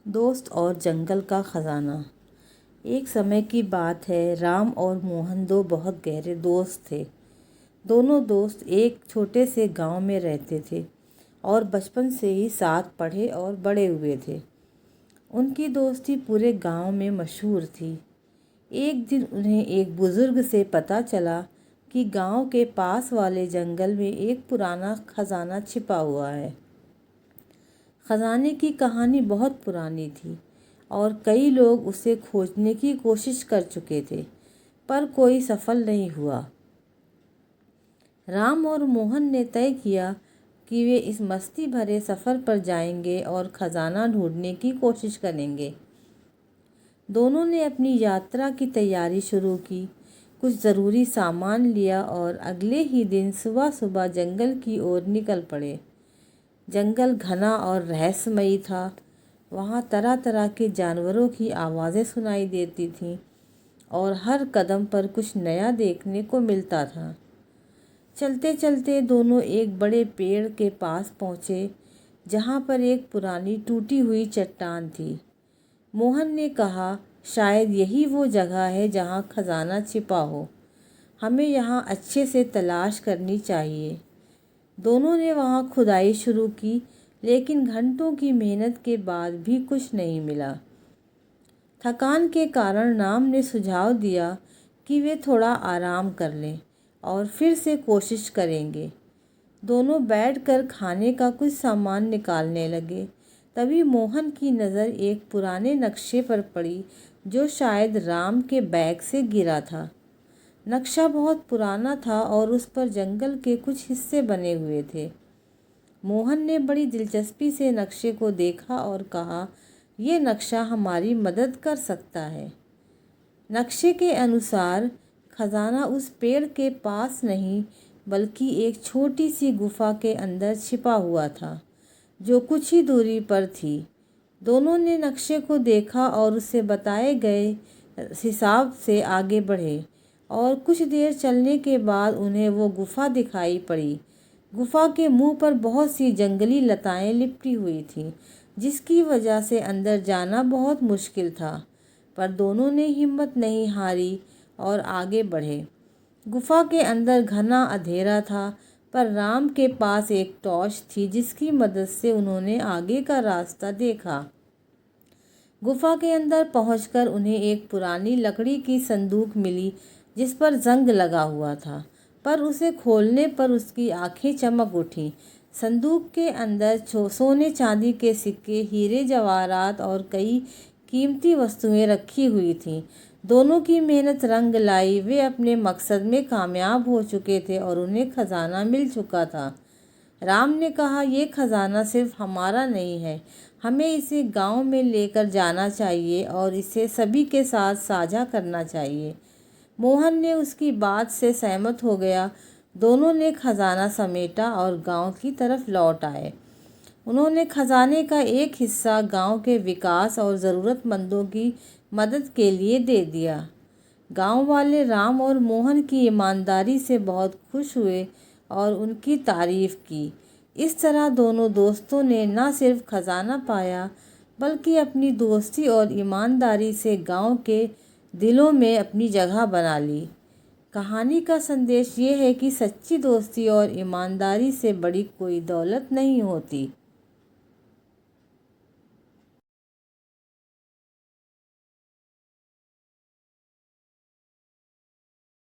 दोस्त और जंगल का खजाना। एक समय की बात है, राम और मोहन दो बहुत गहरे दोस्त थे। दोनों दोस्त एक छोटे से गांव में रहते थे और बचपन से ही साथ पढ़े और बड़े हुए थे। उनकी दोस्ती पूरे गांव में मशहूर थी। एक दिन उन्हें एक बुजुर्ग से पता चला कि गांव के पास वाले जंगल में एक पुराना खजाना छिपा हुआ है। खजाने की कहानी बहुत पुरानी थी और कई लोग उसे खोजने की कोशिश कर चुके थे, पर कोई सफल नहीं हुआ। राम और मोहन ने तय किया कि वे इस मस्ती भरे सफ़र पर जाएंगे और खजाना ढूंढने की कोशिश करेंगे। दोनों ने अपनी यात्रा की तैयारी शुरू की, कुछ ज़रूरी सामान लिया और अगले ही दिन सुबह सुबह जंगल की ओर निकल पड़े। जंगल घना और रहस्यमयी था। वहाँ तरह तरह के जानवरों की आवाज़ें सुनाई देती थीं और हर कदम पर कुछ नया देखने को मिलता था। चलते चलते दोनों एक बड़े पेड़ के पास पहुँचे, जहाँ पर एक पुरानी टूटी हुई चट्टान थी। मोहन ने कहा, शायद यही वो जगह है जहाँ खजाना छिपा हो। हमें यहाँ अच्छे से तलाश करनी चाहिए। दोनों ने वहाँ खुदाई शुरू की, लेकिन घंटों की मेहनत के बाद भी कुछ नहीं मिला। थकान के कारण राम ने सुझाव दिया कि वे थोड़ा आराम कर लें और फिर से कोशिश करेंगे। दोनों बैठकर खाने का कुछ सामान निकालने लगे। तभी मोहन की नज़र एक पुराने नक्शे पर पड़ी, जो शायद राम के बैग से गिरा था। नक्शा बहुत पुराना था और उस पर जंगल के कुछ हिस्से बने हुए थे। मोहन ने बड़ी दिलचस्पी से नक्शे को देखा और कहा, यह नक्शा हमारी मदद कर सकता है। नक्शे के अनुसार खजाना उस पेड़ के पास नहीं, बल्कि एक छोटी सी गुफा के अंदर छिपा हुआ था, जो कुछ ही दूरी पर थी। दोनों ने नक्शे को देखा और उसे बताए गए हिसाब से आगे बढ़े और कुछ देर चलने के बाद उन्हें वो गुफा दिखाई पड़ी। गुफा के मुंह पर बहुत सी जंगली लताएं लिपटी हुई थीं, जिसकी वजह से अंदर जाना बहुत मुश्किल था, पर दोनों ने हिम्मत नहीं हारी और आगे बढ़े। गुफा के अंदर घना अंधेरा था, पर राम के पास एक टॉर्च थी, जिसकी मदद से उन्होंने आगे का रास्ता देखा। गुफा के अंदर पहुंचकर उन्हें एक पुरानी लकड़ी की संदूक मिली, जिस पर जंग लगा हुआ था, पर उसे खोलने पर उसकी आंखें चमक उठीं। संदूक के अंदर सोने चांदी के सिक्के, हीरे जवाहरात और कई कीमती वस्तुएं रखी हुई थीं। दोनों की मेहनत रंग लाई। वे अपने मकसद में कामयाब हो चुके थे और उन्हें खजाना मिल चुका था। राम ने कहा, ये खजाना सिर्फ हमारा नहीं है, हमें इसे गांव में लेकर जाना चाहिए और इसे सभी के साथ साझा करना चाहिए। मोहन ने उसकी बात से सहमत हो गया। दोनों ने खजाना समेटा और गांव की तरफ लौट आए। उन्होंने खजाने का एक हिस्सा गांव के विकास और ज़रूरतमंदों की मदद के लिए दे दिया। गांव वाले राम और मोहन की ईमानदारी से बहुत खुश हुए और उनकी तारीफ की। इस तरह दोनों दोस्तों ने न सिर्फ खजाना पाया, बल्कि अपनी दोस्ती और ईमानदारी से गांव के दिलों में अपनी जगह बना ली। कहानी का संदेश ये है कि सच्ची दोस्ती और ईमानदारी से बड़ी कोई दौलत नहीं होती।